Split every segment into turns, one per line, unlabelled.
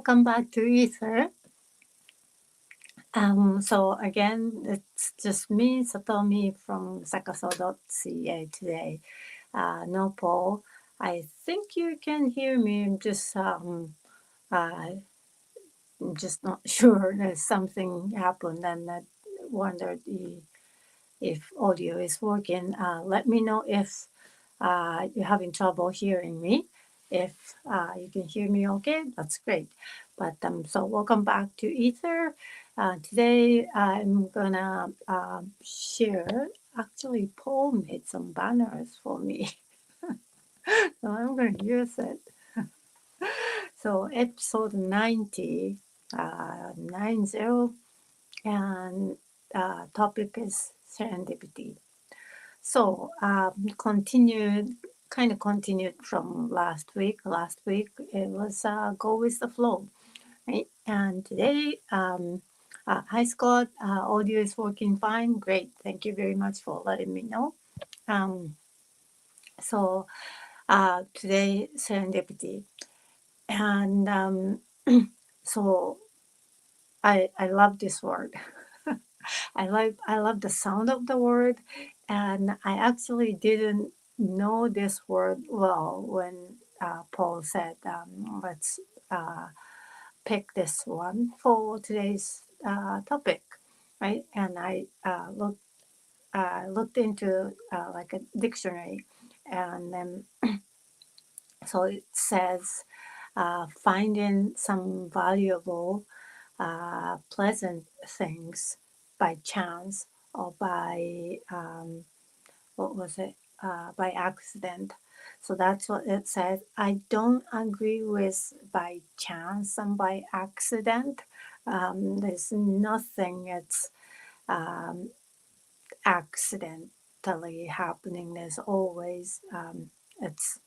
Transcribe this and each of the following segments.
welcome back to Ether. So again, it's just me, Satomi from sakaso.ca today. No Paul. I think you can hear me. I'm just not sure. There's something happened, and I wondered if audio is working. Let me know if you're having trouble hearing me. If you can hear me okay, that's great. But so welcome back to Ether. Today I'm gonna share. Actually, Paul made some banners for me, so I'm gonna use it. So episode 90, 90, and topic is serendipity. So continued from last week. Last week it was go with the flow, right? And today, hi Scott, audio is working fine. Great, thank you very much for letting me know. Um, so today serendipity, and so I love this word. I love the sound of the word, and I actually didn't know this word well when Paul said, "Let's pick this one for today's topic," right? And I looked into like a dictionary, and then so it says finding some valuable, pleasant things by chance or by what was it? By accident. So that's what it says. I don't agree with by chance and by accident. There's nothing that's um, accidentally happening. There's always it's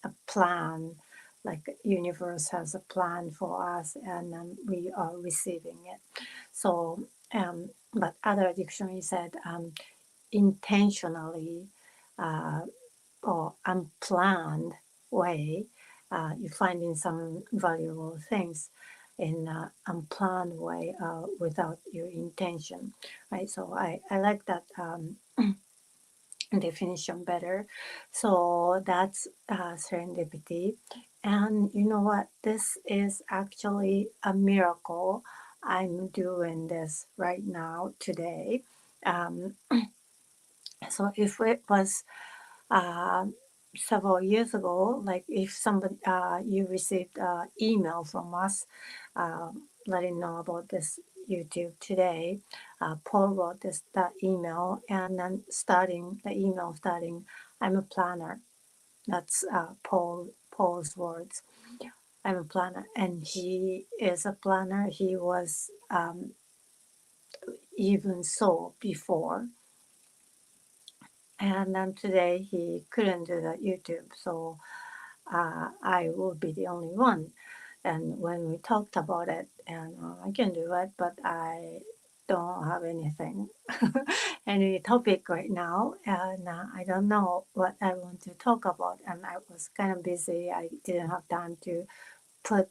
a plan. Like universe has a plan for us, and we are receiving it. So, but other dictionary said intentionally uh, or unplanned way, you're finding some valuable things in an unplanned way without your intention, right? So I like that definition better. So that's serendipity. And you know what? This is actually a miracle. I'm doing this right now today. Um, so if it was uh, several years ago, like if somebody you received email from us letting know about this YouTube today, Paul wrote that email, and then starting the email starting, I'm a planner. That's Paul's words. I'm a planner, and he is a planner. He was even so before, and then today he couldn't do that YouTube, so I will be the only one. And when we talked about it, and I can do it, but I don't have anything, any topic right now, and I don't know what I want to talk about. And I was kind of busy. I didn't have time to put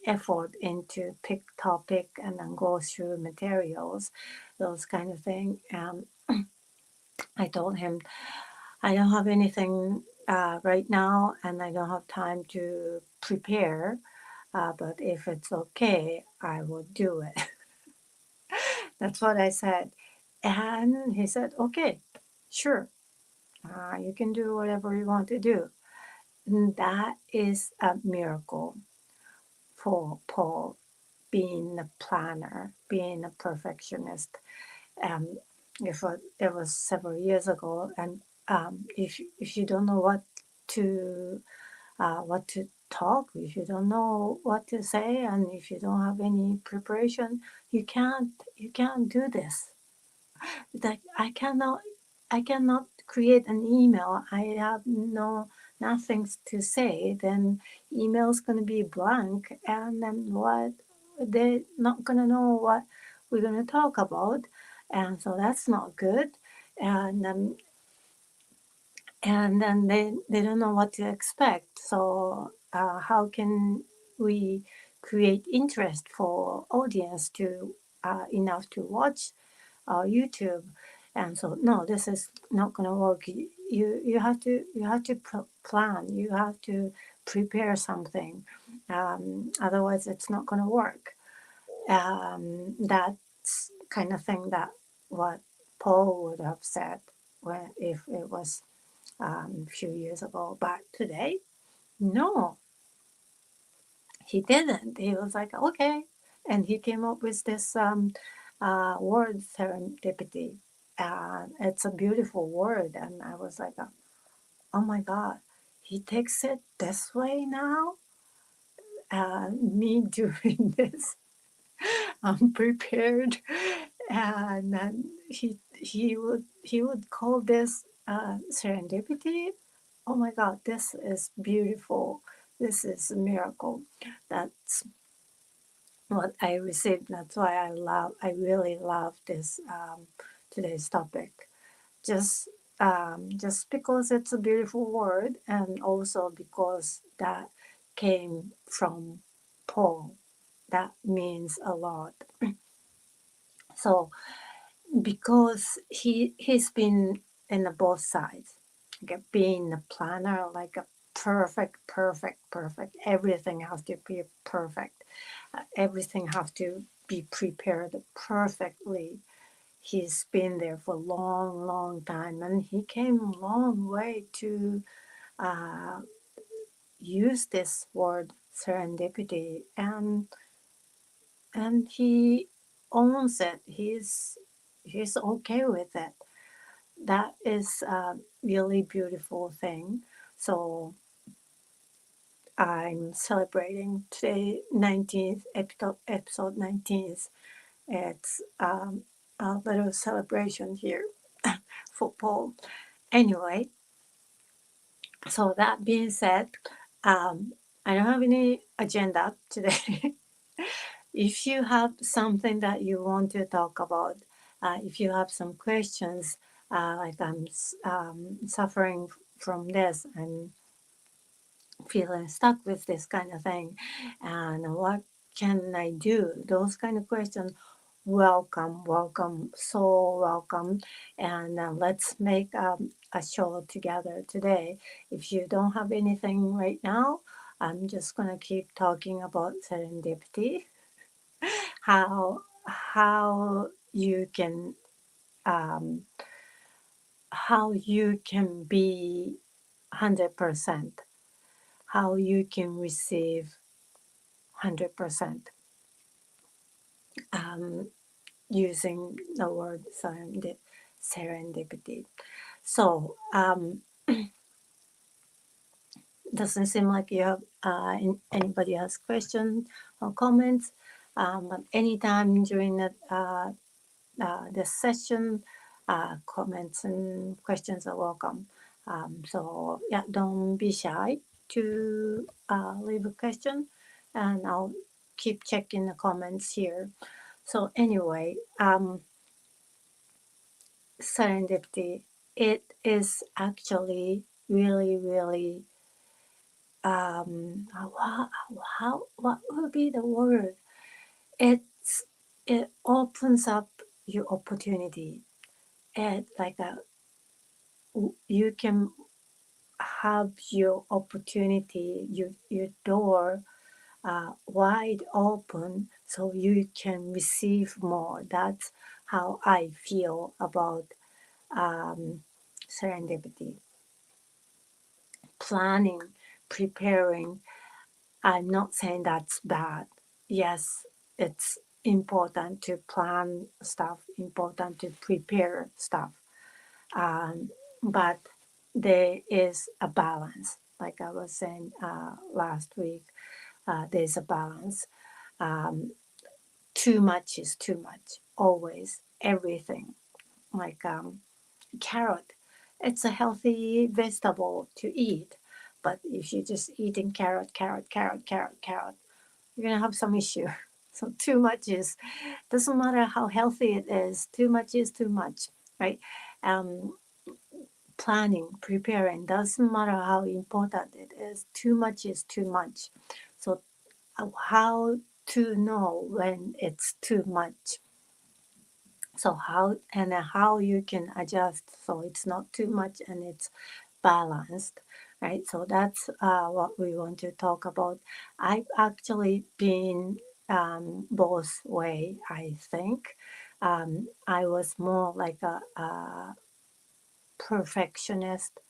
effort into pick topic and then go through materials, those kind of thing. I told him I don't have anything right now, and I don't have time to prepare. But if it's okay, I will do it. That's what I said. And he said, okay, sure. You can do whatever you want to do. And that is a miracle for Paul, being a planner, being a perfectionist. Um, it was several years ago, and if you don't know what to talk, if you don't know what to say, and if you don't have any preparation, you can't do this. Like I cannot create an email. I have nothing to say. Then email's gonna be blank, and then what? They're not gonna know what we're gonna talk about, and so that's not good. And and then they don't know what to expect. So how can we create interest for audience to enough to watch YouTube. And so no, this is not going to work. You have to plan. You have to prepare something. Otherwise, it's not going to work. That's kind of thing that what Paul would have said when if it was a few years ago. But today, no, he didn't. He was like, okay, and he came up with this word serendipity. It's a beautiful word, and I was like, oh my god, he takes it this way now. Me doing this unprepared, and then he would call this serendipity. Oh my god, this is beautiful. This is a miracle. That's what I received. That's why I really love this today's topic. Just because it's a beautiful word, and also because that came from Paul, that means a lot. So because he's been in the both sides, like being a planner, like a perfect. Everything has to be perfect. Everything has to be prepared perfectly. He's been there for a long time, and he came a long way to uh, use this word serendipity, and he owns it. He's okay with it. That is a really beautiful thing. So I'm celebrating today, 19th episode 19th. It's a little celebration here for Paul. Anyway, so that being said, I don't have any agenda today. If you have something that you want to talk about, if you have some questions, like I'm suffering from this, I'm feeling stuck with this kind of thing, and what can I do? Those kind of questions. Welcome, so welcome, and let's make a show together today. If you don't have anything right now, I'm just gonna keep talking about serendipity, how you can um, how you can be 100%, how you can receive 100%, um, using the word serendipity. So doesn't seem like you have anybody has questions or comments, but anytime during this session, comments and questions are welcome. So yeah, don't be shy to leave a question, and I'll keep checking the comments here. So anyway, serendipity, it is actually really what would be the word? It's it opens up your opportunity. It like a you can have your opportunity, your door wide open, so you can receive more. That's how I feel about serendipity. Planning, preparing. I'm not saying that's bad. Yes, it's important to plan stuff, important to prepare stuff. But there is a balance. Like I was saying last week, there's a balance. Too much is too much, always, everything. Like carrot, it's a healthy vegetable to eat. But if you're just eating carrot, you're gonna have some issue. So too much is doesn't matter how healthy it is. Too much is too much, right? Um, Planning, preparing doesn't matter how important it is. Too much is too much. So how to know when it's too much. So how you can adjust so it's not too much and it's balanced, right? So that's what we want to talk about. I've actually been both way, I think. I was more like a perfectionist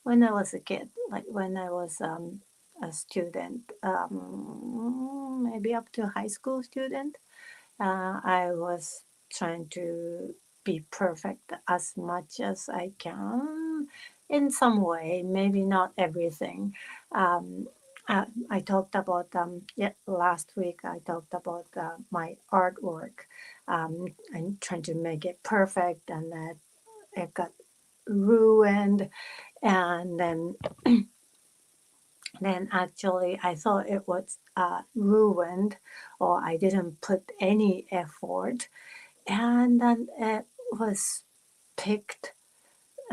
when I was a kid, like when I was a student, maybe up to high school student. I was trying to be perfect as much as I can in some way, maybe not everything. Um, I talked about, last week I talked about my artwork. I'm trying to make it perfect and that it got ruined. And then actually I thought it was ruined or I didn't put any effort, and then it was picked,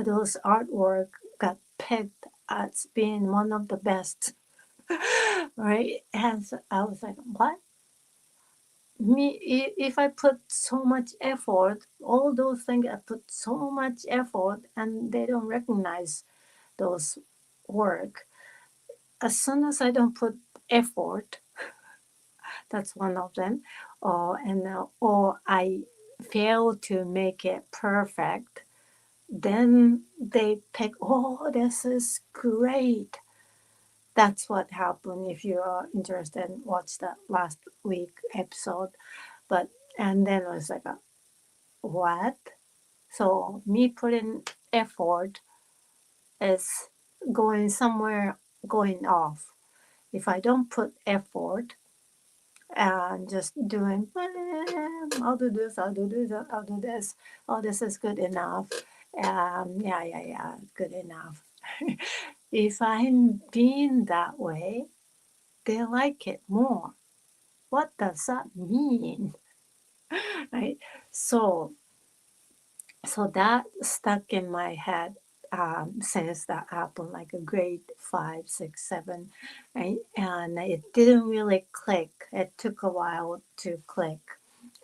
those artwork got picked as being one of the best. Right? And so I was like, what? If I put so much effort, all those things I put so much effort and they don't recognize those work. As soon as I don't put effort, that's one of them, or I fail to make it perfect, then they pick, oh, this is great. That's what happened. If you are interested, watch that last week episode. But and then I was like, what? So me putting effort is going somewhere, going off. If I don't put effort and just doing, I'll do this, I'll do this, I'll do this. Oh, this is good enough. Yeah, good enough. If I'm being that way, they like it more. What does that mean? Right? So, so that stuck in my head since that happened, like a grade 5, 6, 7, right? And it didn't really click. It took a while to click,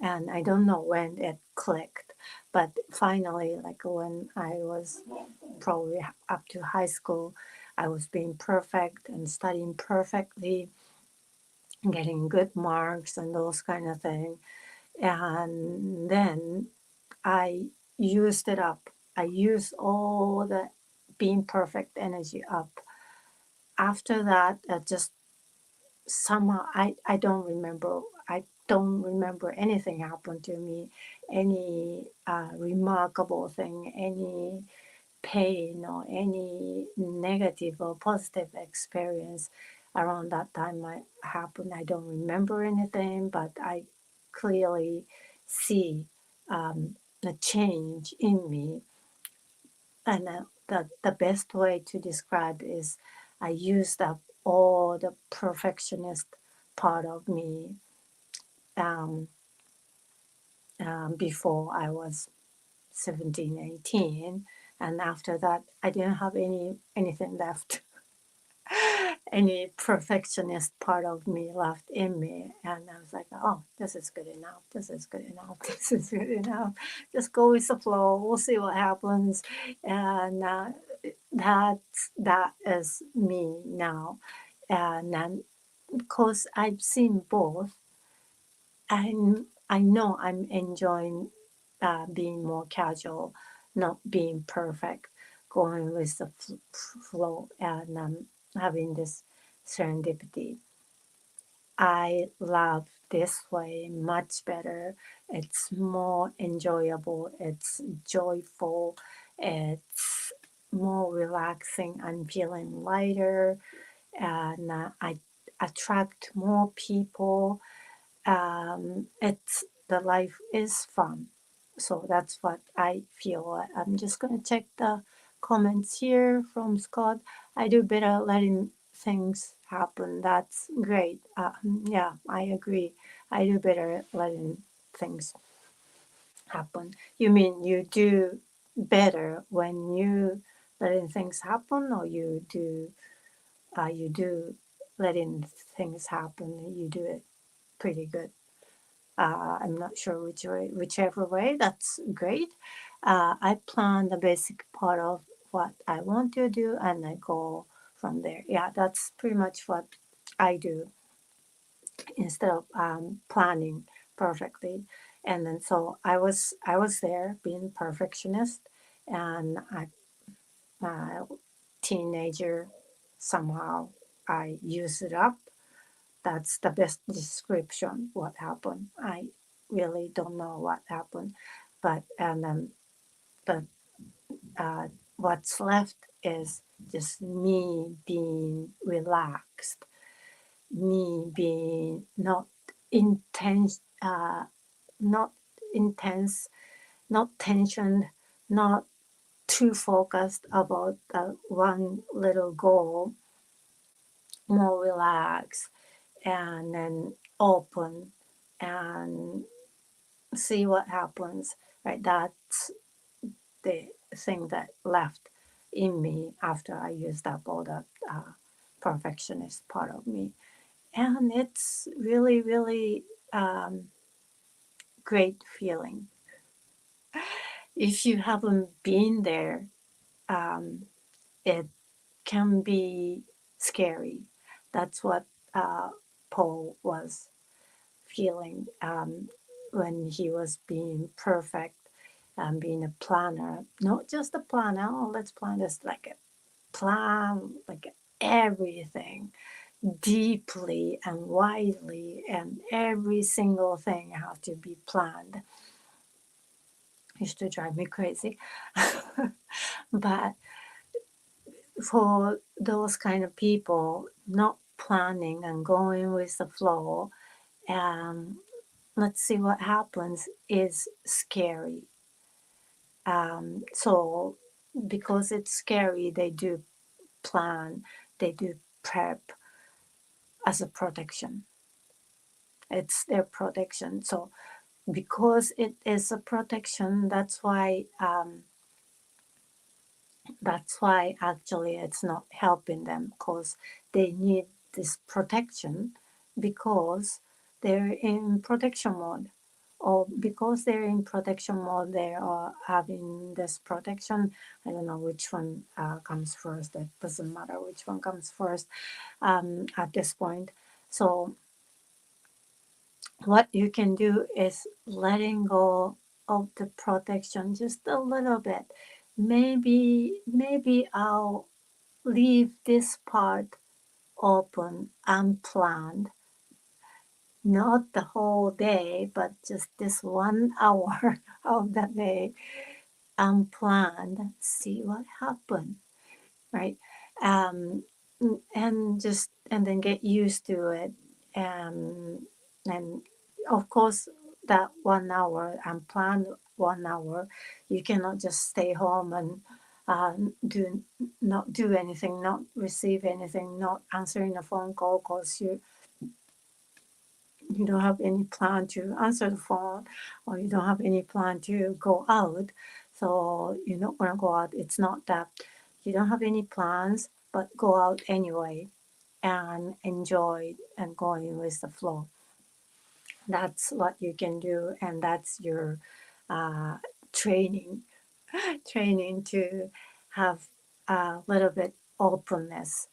and I don't know when it clicked, but finally, like when I was probably up to high school, I was being perfect and studying perfectly, getting good marks and those kind of thing. And then I used it up. I used all the being perfect energy up. After that, just somehow I don't remember. I don't remember anything happened to me, any remarkable thing, any pain or any negative or positive experience around that time I happened. I don't remember anything, but I clearly see the change in me. And the best way to describe is I used up all the perfectionist part of me um, before I was 17, 18. And after that, I didn't have anything left, any perfectionist part of me left in me. And I was like, oh, this is good enough. This is good enough. This is good enough. Just go with the flow. We'll see what happens. And that is me now. And then, because I've seen both, I know I'm enjoying being more casual, not being perfect, going with the flow, and having this serendipity. I love this way much better. It's more enjoyable, it's joyful, it's more relaxing. I'm feeling lighter, and I attract more people. It's the life is fun. So that's what I feel. I'm just gonna check the comments here from Scott. I do better letting things happen. That's great. Yeah, I agree. I do better letting things happen. You mean you do better when you letting things happen, or you do letting things happen, you do it pretty good. I'm not sure which way, whichever way, that's great. I plan the basic part of what I want to do and I go from there. Yeah, that's pretty much what I do instead of planning perfectly. And then so I was there being perfectionist, and I teenager somehow I use it up. That's the best description what happened. I really don't know what happened, but and then but uh, what's left is just me being relaxed, me being not intense, not tensioned, not too focused about one little goal, more relaxed and then open and see what happens. Right, that's the thing that left in me after I used up all the perfectionist part of me, and it's really, really great feeling. If you haven't been there, um, it can be scary. That's what Paul was feeling when he was being perfect and being a planner. Not just a planner, oh, let's plan this, like a plan, like everything deeply and widely, and every single thing has to be planned. Used to drive me crazy. But for those kind of people, not planning and going with the flow, and let's see what happens, is scary. So because it's scary, they do plan, they do prep as a protection. It's their protection. So because it is a protection, that's why actually it's not helping them, because they need this protection because they're in protection mode, or because they're in protection mode they are having this protection. I don't know which one comes first. It doesn't matter which one comes first at this point. So what you can do is letting go of the protection just a little bit. Maybe I'll leave this part open, unplanned, not the whole day, but just this 1 hour of the day, unplanned. See what happens, right? Um, and then get used to it, and of course that 1 hour unplanned 1 hour, you cannot just stay home and do not do anything, not receive anything, not answering a phone call because you don't have any plan to answer the phone, or you don't have any plan to go out. So you're not going to go out. It's not that you don't have any plans, but go out anyway and enjoy and going with the flow. That's what you can do, and that's your uh, training training to have a little bit openness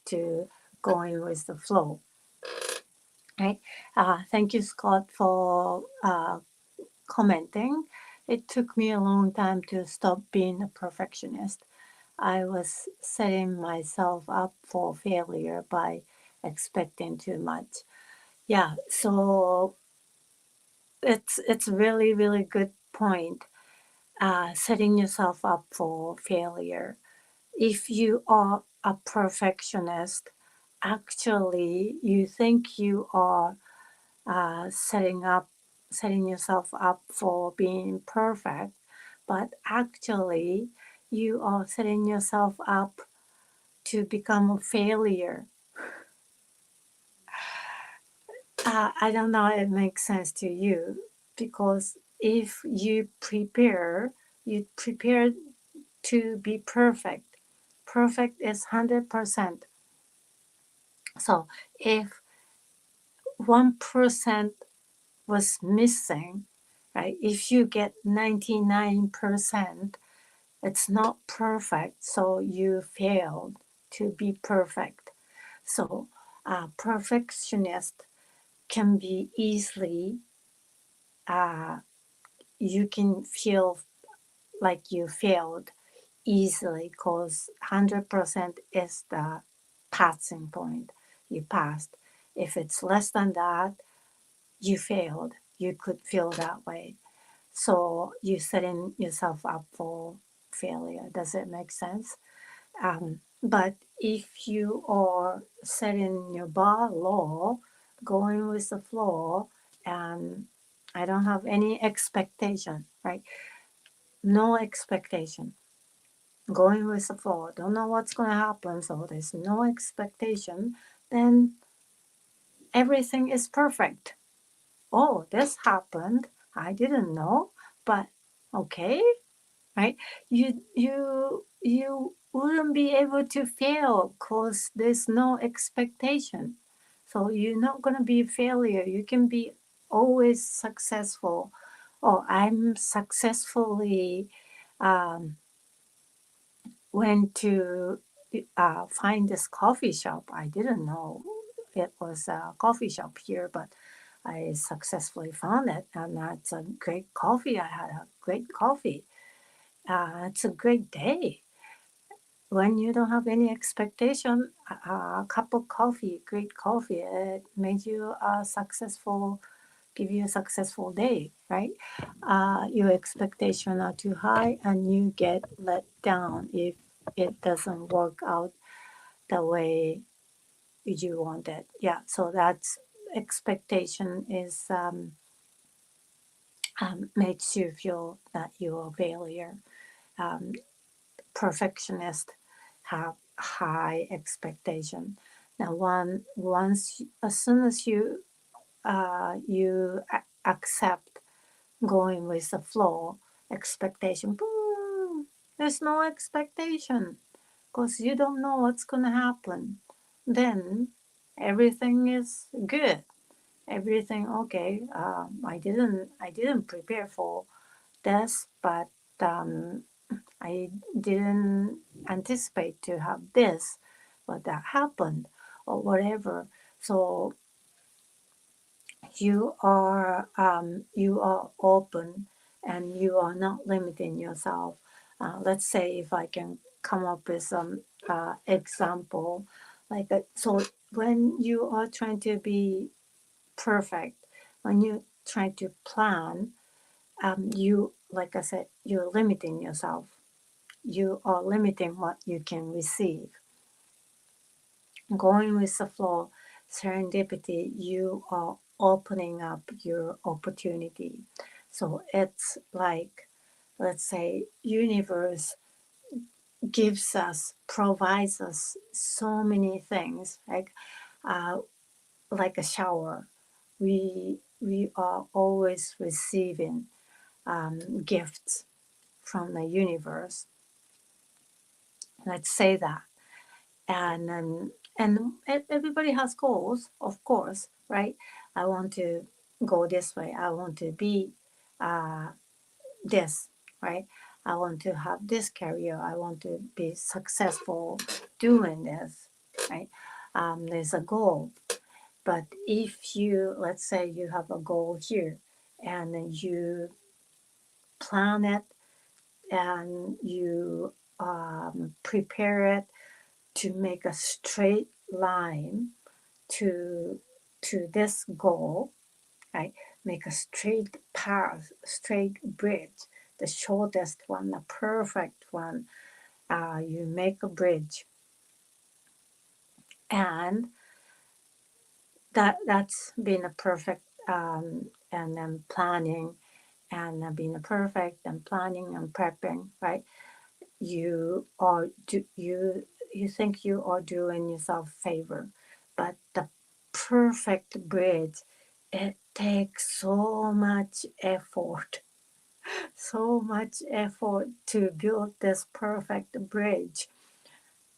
to going with the flow. Right. Thank you, Scott, for commenting. It took me a long time to stop being a perfectionist. I was setting myself up for failure by expecting too much. Yeah, so it's really, really good point. Setting yourself up for failure. If you are a perfectionist, actually you think you are setting yourself up for being perfect, but actually you are setting yourself up to become a failure. I don't know if it makes sense to you, because if you prepare to be perfect. Perfect is 100%. So if 1% was missing, right? If you get 99%, it's not perfect, so you failed to be perfect. So a perfectionist can be easily, you can feel like you failed easily because 100% is the passing point. You passed. If it's less than that, you failed. You could feel that way. So you're setting yourself up for failure. Does it make sense? But if you are setting your bar low, going with the flow, and I don't have any expectation, right? No expectation. Going with the flow, don't know what's going to happen, so there's no expectation, then everything is perfect. Oh, this happened. I didn't know, but okay, right? You wouldn't be able to fail because there's no expectation. So you're not gonna be a failure. You can be always successful. Oh, I'm successfully um, went to find this coffee shop. I didn't know it was a coffee shop here, but I successfully found it, and that's a great coffee. I had a great coffee. It's a great day when you don't have any expectation. A cup of coffee, great coffee, it made you a successful, give you a successful day, right? Your expectation are too high, and you get let down if it doesn't work out the way you wanted. Yeah, so that's expectation is makes you feel that you're a failure. Um, Perfectionist have high expectation. Now, once as soon as you accept going with the flow, expectation, boom, there's no expectation because you don't know what's gonna happen. Then everything is good. Everything okay. I didn't prepare for this, but I didn't anticipate to have this, but that happened, or whatever. So you are open, and you are not limiting yourself. Let's say if I can come up with some example, like that. So when you are trying to be perfect, when you try to plan, you, like I said, you're limiting yourself. You are limiting what you can receive. Going with the flow, serendipity, you are opening up your opportunity. So it's like, let's say, universe gives us, provides us so many things, uh, like a shower. We are always receiving gifts from the universe. Let's say that. And everybody has goals, of course, right? I want to go this way. I want to be uh, this, right? I want to have this career. I want to be successful doing this, right? There's a goal. But if you, let's say you have a goal here, and you plan it, and you prepare it to make a straight line to this goal, right? Make a straight path, straight bridge, the shortest one, the perfect one. You make a bridge, and that's been a perfect, and then planning, and being a perfect, and planning and prepping, right? You are you think you are doing yourself a favor, but the perfect bridge, it takes so much effort, so much effort to build this perfect bridge.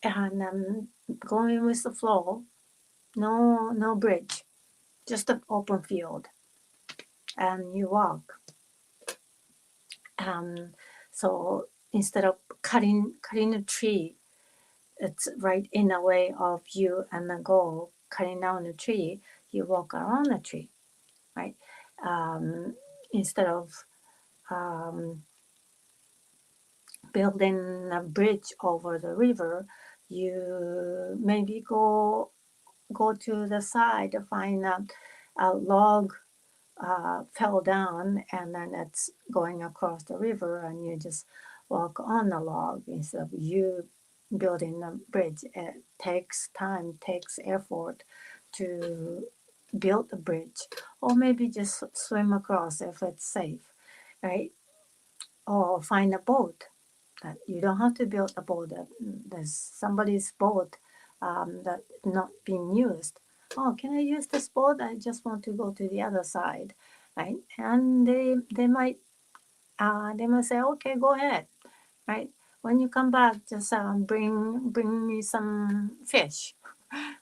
And going with the flow, no bridge, just an open field, and you walk. Um, so instead of cutting a tree, it's right in the way of you and the goal. Cutting down the tree, you walk around the tree, right? Um, Instead of um, building a bridge over the river, you maybe go to the side to find a log fell down, and then it's going across the river, and you just walk on the log instead of you building a bridge. It takes time, takes effort to build a bridge, or maybe just swim across if it's safe, right? Or find a boat. That you don't have to build a boat. There's somebody's boat that not being used. Oh, can I use this boat? I just want to go to the other side, right? And they might say, okay, go ahead, right? When you come back, just bring me some fish,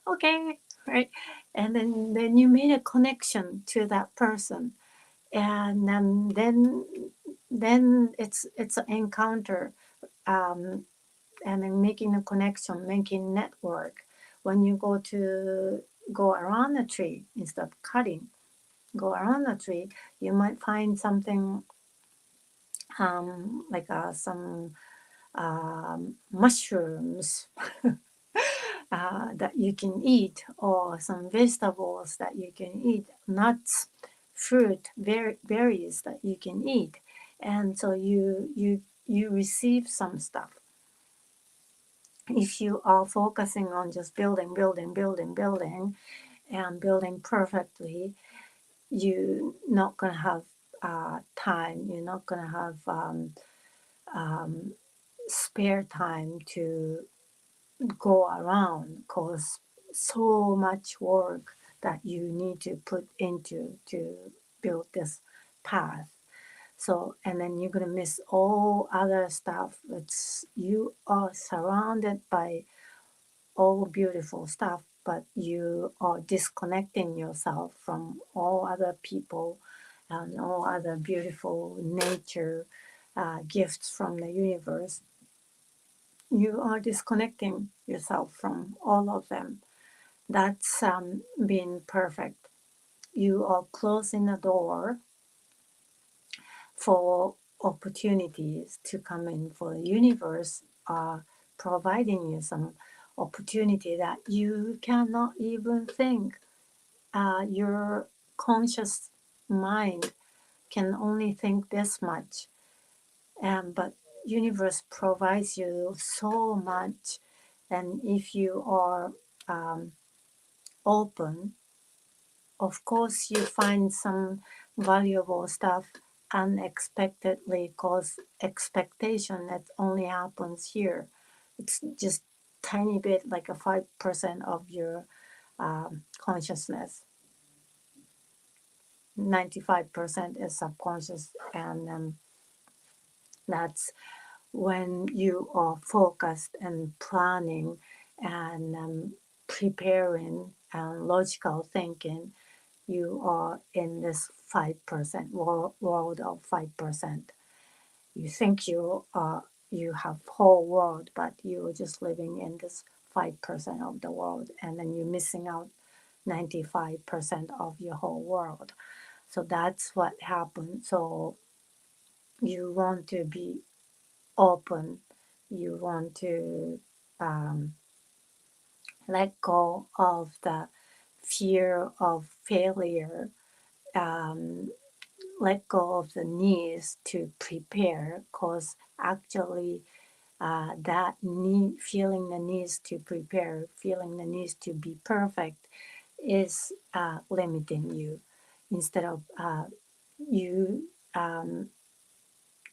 okay, right? And then you made a connection to that person, and then it's an encounter, um, and then making a connection, making network. When you go around the tree instead of cutting, go around the tree, you might find something like some mushrooms that you can eat, or some vegetables that you can eat, nuts, fruit, berries that you can eat, and so you receive some stuff. If you are focusing on just building, and building perfectly, you're not gonna have time. You're not gonna have um, spare time to go around, cause so much work that you need to put into to build this path. So, and then you're gonna miss all other stuff. It's you are surrounded by all beautiful stuff, but you are disconnecting yourself from all other people and all other beautiful nature gifts from the universe. You are disconnecting yourself from all of them. That's being perfect. You are closing the door for opportunities to come in, for the universe providing you some opportunity that you cannot even think. Your conscious mind can only think this much, but universe provides you so much. And if you are um, open, of course you find some valuable stuff unexpectedly, because expectation that only happens here. It's just tiny bit, like a 5% of your consciousness. 95% is subconscious, and that's when you are focused and planning and preparing and logical thinking. You are in this 5% world of 5%. You think you have whole world, but you're just living in this 5% of the world, and then you're missing out 95% of your whole world. So that's what happened. So you want to be open. You want to um, let go of the fear of failure, um, let go of the needs to prepare, because actually that need, feeling the needs to prepare, feeling the needs to be perfect is limiting you. Instead of you um,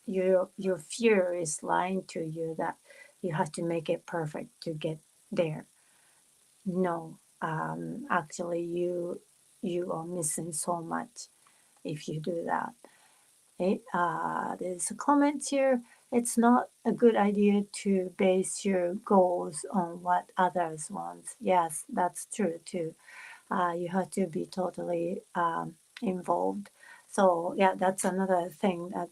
your fear is lying to you that you have to make it perfect to get there. No, actually you are missing so much if you do that. Okay? There's a comment here. it's not a good idea to base your goals on what others want. Yes, that's true too. You have to be totally involved. So yeah, that's another thing that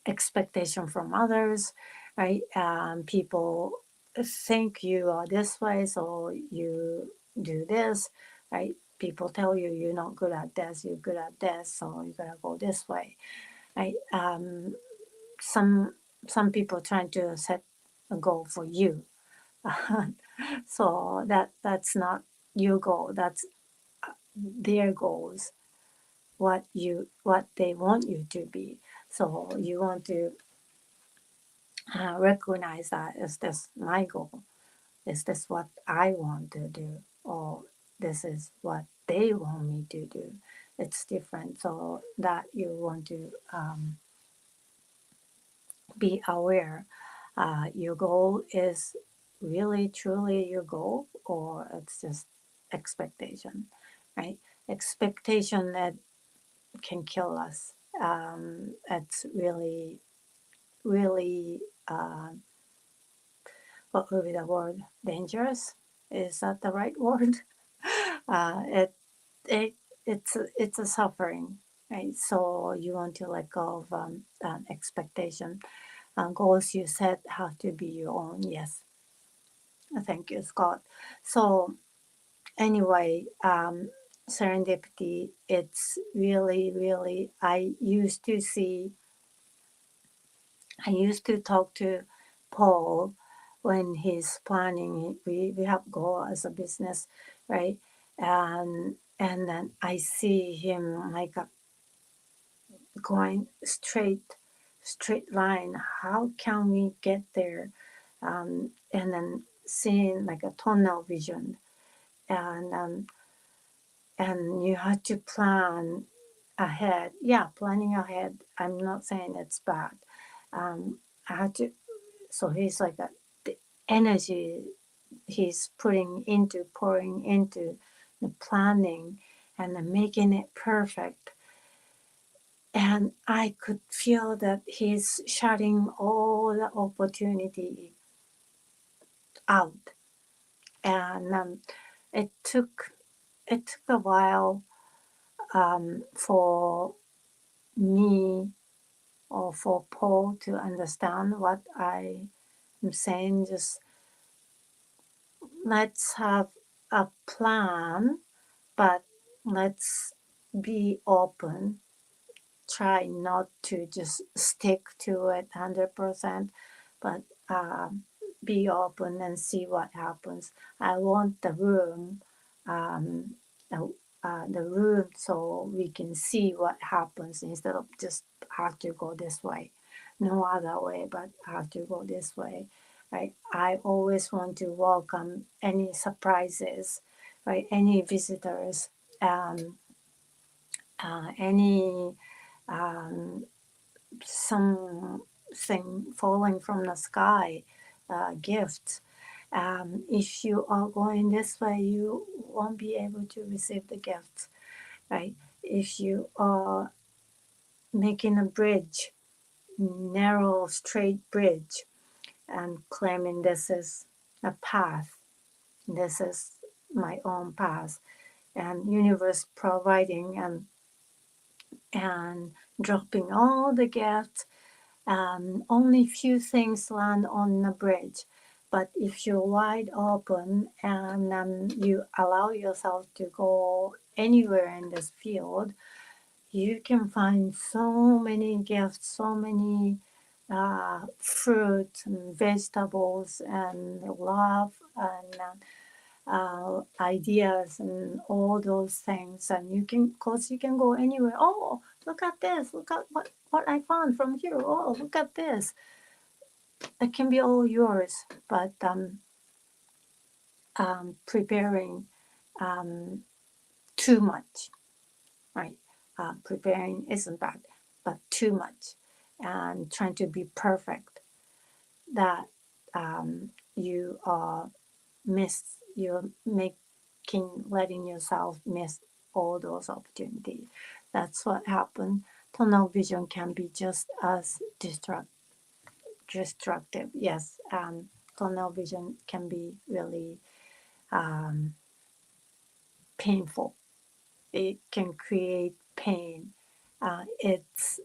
expectation from others, right? People think you are this way, so you do this, right? People tell you you're not good at this, you're good at this, so you gotta go this way, right? Some some people trying to set a goal for you, so that's not your goal. That's their goals. What they want you to be. So you want to recognize that, is this my goal? Is this what I want to do? Or this is what they want me to do? It's different. So that you want to be aware. Your goal is really truly your goal, or it's just expectation, right? Expectation that can kill us. It's really, really what would be the word? Dangerous? Is that the right word? It it it's a suffering, right? So you want to let go of expectation. Goals you set have to be your own. Yes, thank you, Scott. So anyway, serendipity. It's really, really. I used to talk to Paul when he's planning. We have goal as a business, right? And then I see him like going straight line. How can we get there? And then seeing like a tunnel vision, and you have to plan ahead. Yeah, planning ahead. I'm not saying it's bad. I had to. So he's like the energy he's pouring into the planning and then making it perfect. And I could feel that he's shutting all the opportunity out. And it took a while for me or for Paul to understand what I am saying. Just let's have a plan, but let's be open. Try not to just stick to it 100%, but be open and see what happens. I want um, the room so we can see what happens instead of just have to go this way. No other way, but have to go this way. Right? I always want to welcome any surprises, right? Any visitors, any um, something falling from the sky, gifts. If you are going this way, you won't be able to receive the gifts, right? If you are making a bridge, narrow, straight bridge, and claiming this is a path, this is my own path, and universe providing and dropping all the gifts. Only few things land on the bridge, but if you're wide open and you allow yourself to go anywhere in this field, you can find so many gifts, so many fruits and vegetables and love and ideas and all those things. And you can, cause you can go anywhere. Oh, look at this! Look at what I found from here. Oh, look at this! It can be all yours, but preparing too much, right? Preparing isn't bad, but too much and trying to be perfect, that you are you're letting yourself miss all those opportunities. That's what happened. tunnel vision can be just as destructive. Yes, tunnel vision can be really um, painful. It can create pain. It's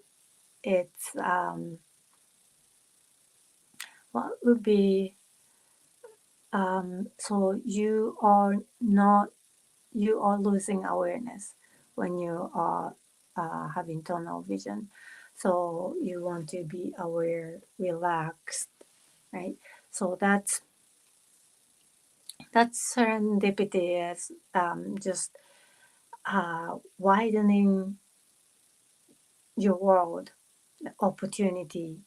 what would be so you are losing awareness when you are having tunnel vision. So you want to be aware, relaxed, right? So that's serendipity is just widening your world, opportunity.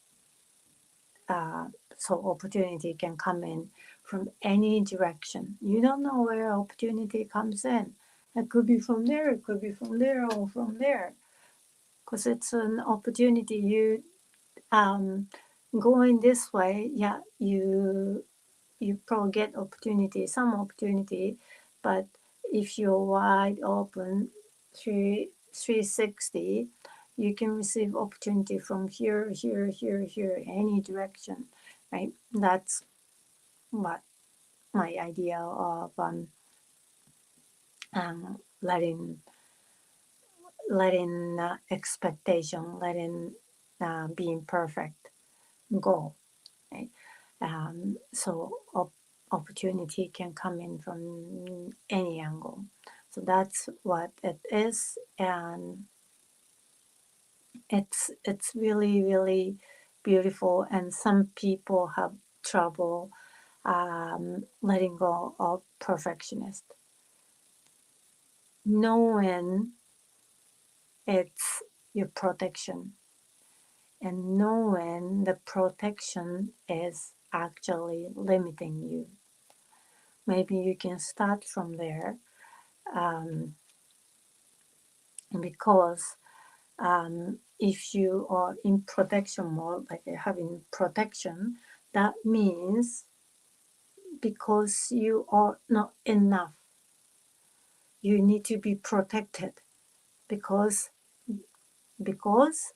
Uh, so opportunity can come in from any direction. You don't know where opportunity comes in. It could be from there, it could be from there, or from there. Because it's an opportunity. You um, going this way, yeah, you probably get opportunity, some opportunity, but if you're wide open, 360, you can receive opportunity from here, here, here, here, any direction, right? That's what my idea of letting expectation, letting being perfect go, right? So opportunity can come in from any angle. So that's what it is, and it's really really beautiful. And some people have trouble letting go of perfectionist, knowing it's your protection, and knowing the protection is actually limiting you. Maybe you can start from there, um, because if you are in protection mode, like having protection, that means because you are not enough, you need to be protected because because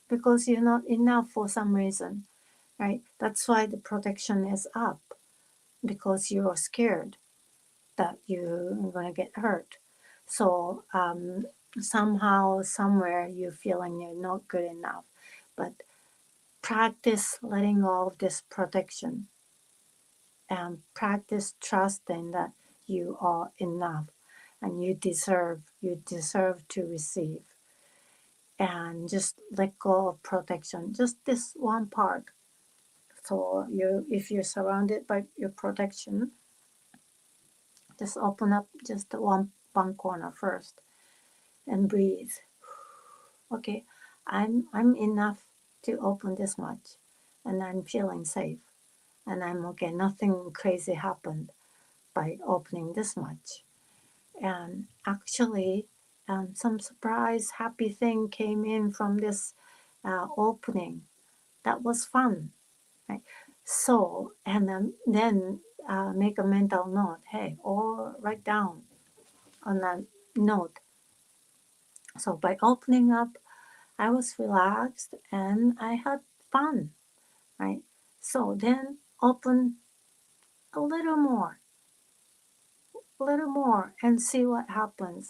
because you're not enough for some reason, right? That's why the protection is up, because you are scared that you're gonna get hurt. So somehow, somewhere, you're feeling you're not good enough. But practice letting go of this protection and practice trusting that you are enough and you deserve to receive, and just let go of protection, just this one part. So if you're surrounded by your protection, just open up just one corner first and breathe. Okay, I'm enough to open this much, and I'm feeling safe, and I'm okay. Nothing crazy happened by opening this much, and actually, some surprise happy thing came in from this opening. That was fun, right? So, and then make a mental note. Hey, or write down on a note. So by opening up, I was relaxed and I had fun, right? So then open a little more, and see what happens.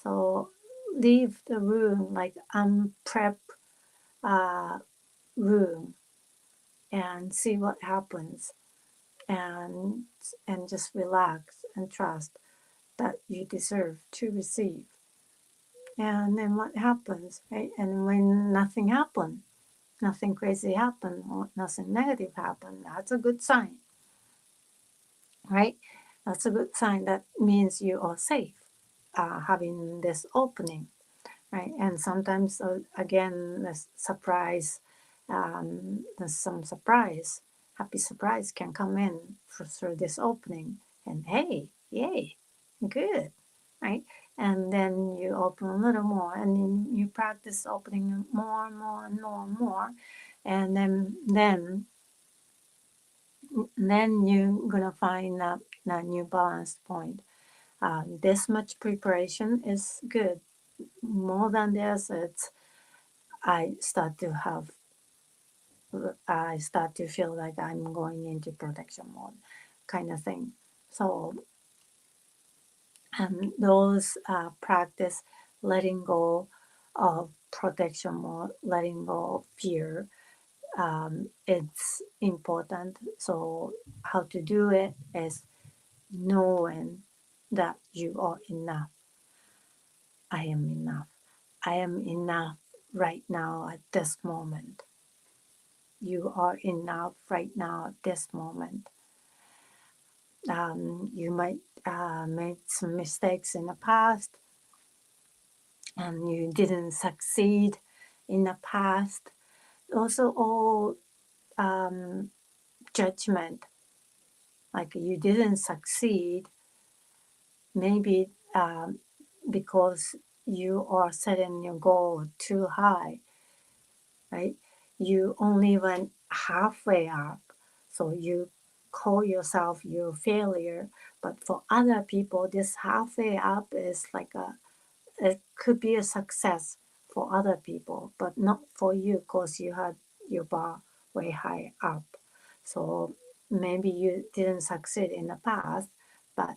So leave the room like unprep uh, room and see what happens, and just relax and trust that you deserve to receive. And then what happens, right? And when nothing happened, nothing crazy happened, or nothing negative happened, that's a good sign, right? That's a good sign. That means you are safe, having this opening, right? And sometimes, again, there's surprise, there's some surprise, happy surprise can come in through this opening, and hey, yay, good, right? And then you open a little more, and then you practice opening more and more and more and more, and then you're gonna find that new balance point. This much preparation is good. More than this, I start to have I start to feel like I'm going into protection mode, kind of thing. So those practice letting go of protection mode, letting go of fear. It's important. So how to do it is knowing that you are enough. I am enough. I am enough right now at this moment. You are enough right now at this moment. You might make some mistakes in the past and you didn't succeed in the past. Also, all judgment, like you didn't succeed, maybe because you are setting your goal too high, right? You only went halfway up, so you call yourself your failure. But for other people, this halfway up is like it could be a success for other people, but not for you because you had your bar way high up. So maybe you didn't succeed in the past, but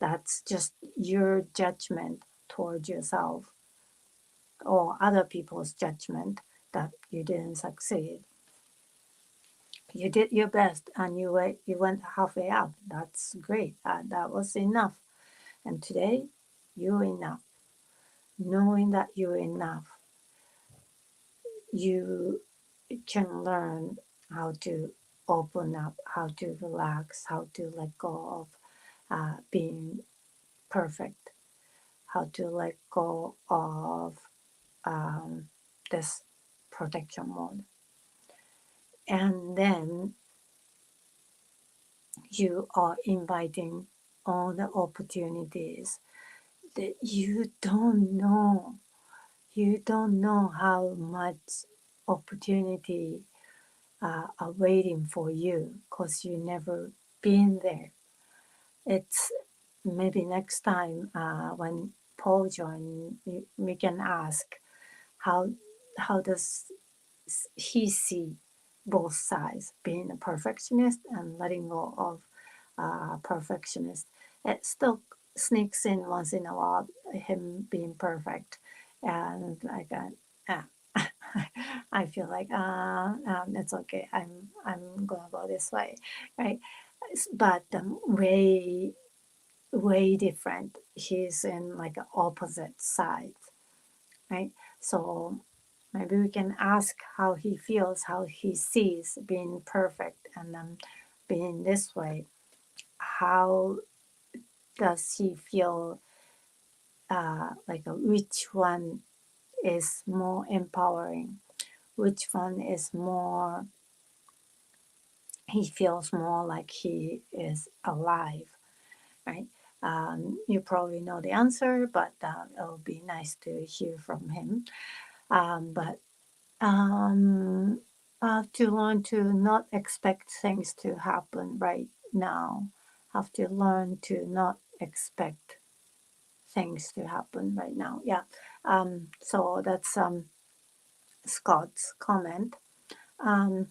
that's just your judgment towards yourself or other people's judgment that you didn't succeed. You did your best and you went halfway up. That's great. That was enough. And today, you're enough. Knowing that you're enough, you can learn how to open up, how to relax, how to let go of being perfect, how to let go of this protection mode. And then you are inviting all the opportunities that you don't know. You don't know how much opportunity are waiting for you because you never been there. It's maybe next time when Paul joins, we can ask how how does he see both sides, being a perfectionist and letting go of perfectionist. It still sneaks in once in a while, him being perfect, and like I feel like it's okay. I'm gonna go this way, right? But way different. He's in like an opposite side, right? So maybe we can ask how he feels, how he sees being perfect and being this way. How does he feel like which one is more empowering? Which one is more, he feels more like he is alive, right? You probably know the answer, but it'll be nice to hear from him. But to learn to not expect things to happen right now. Have to learn to not expect things to happen right now. Yeah. So that's Scott's comment. Um,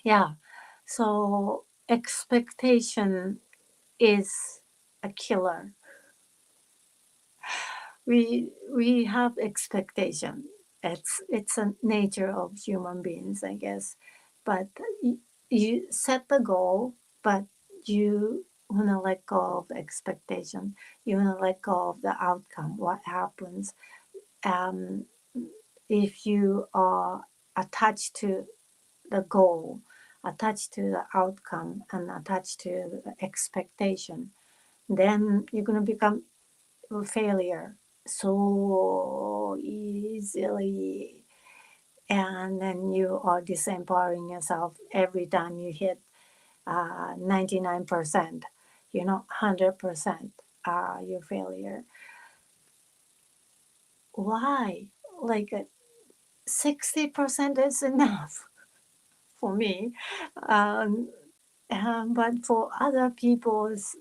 yeah. So expectation is a killer. We have expectation. It's a nature of human beings, I guess. But you set the goal, but you wanna let go of expectation. You wanna let go of the outcome. What happens um, if you are attached to the goal, attached to the outcome, and attached to the expectation? Then you're gonna become failure so easily, and then you are disempowering yourself every time you hit 99%. You're not 100% your failure. Why? Like 60% is enough for me. um, but for other people's,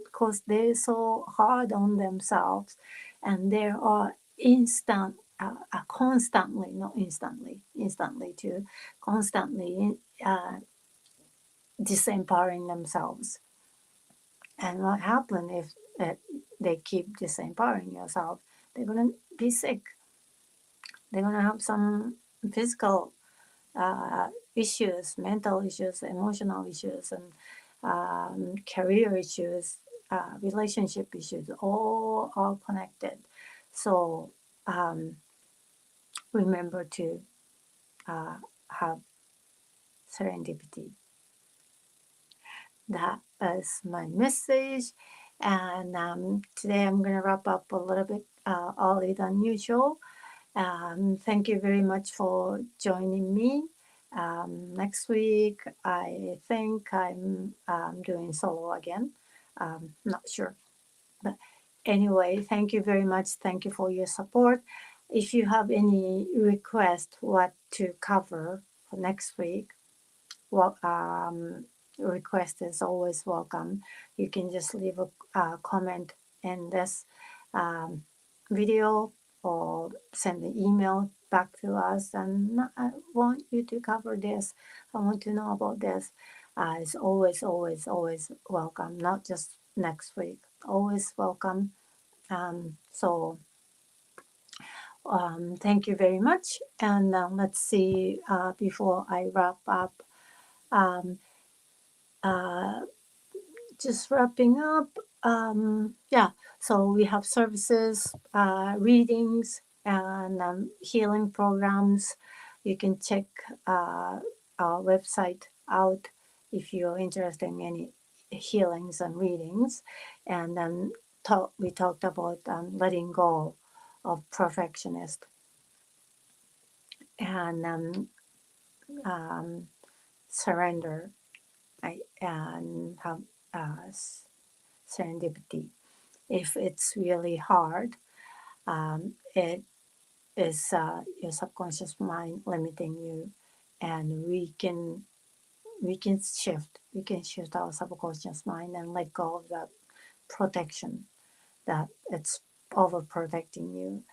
because they're so hard on themselves and there are instant constantly, not instantly to constantly disempowering themselves. And what happens if they keep disempowering yourself? They're gonna be sick. They're gonna have some physical issues, mental issues, emotional issues, and career issues, relationship issues, all are connected. So um, remember to have serendipity. That is my message. And today I'm going to wrap up a little bit earlier than usual. Thank you very much for joining me. Next week, I think I'm doing solo again. Not sure. But anyway, thank you very much. Thank you for your support. If you have any request what to cover for next week, well, request is always welcome. You can just leave a comment in this um, video or send an email back to us and I want you to cover this. I want to know about this. It's always, always, always welcome, not just next week. Always welcome. Thank you very much. And let's see, before I wrap up, um, uh, just wrapping up. Yeah, so we have services, readings, and healing programs. You can check our website out if you're interested in any healings and readings. And then we talked about letting go of perfectionist and surrender, right? And have serendipity. If it's really hard, it is your subconscious mind limiting you, and we can shift our subconscious mind and let go of that protection that it's overprotecting you.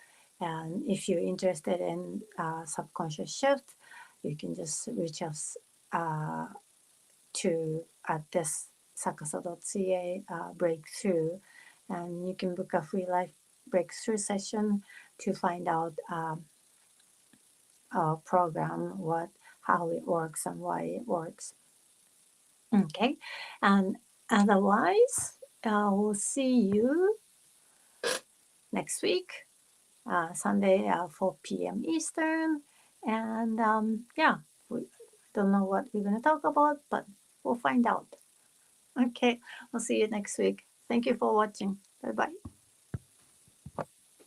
And if you're interested in subconscious shift, you can just reach us uh, to at this sakasa.ca breakthrough, and you can book a free life breakthrough session to find out our program, what how it works and why it works. Okay, and otherwise, we'll see you next week, Sunday, 4 p.m. Eastern, and yeah, we don't know what we're gonna talk about, but we'll find out. Okay, I'll see you next week. Thank you for watching. Bye bye.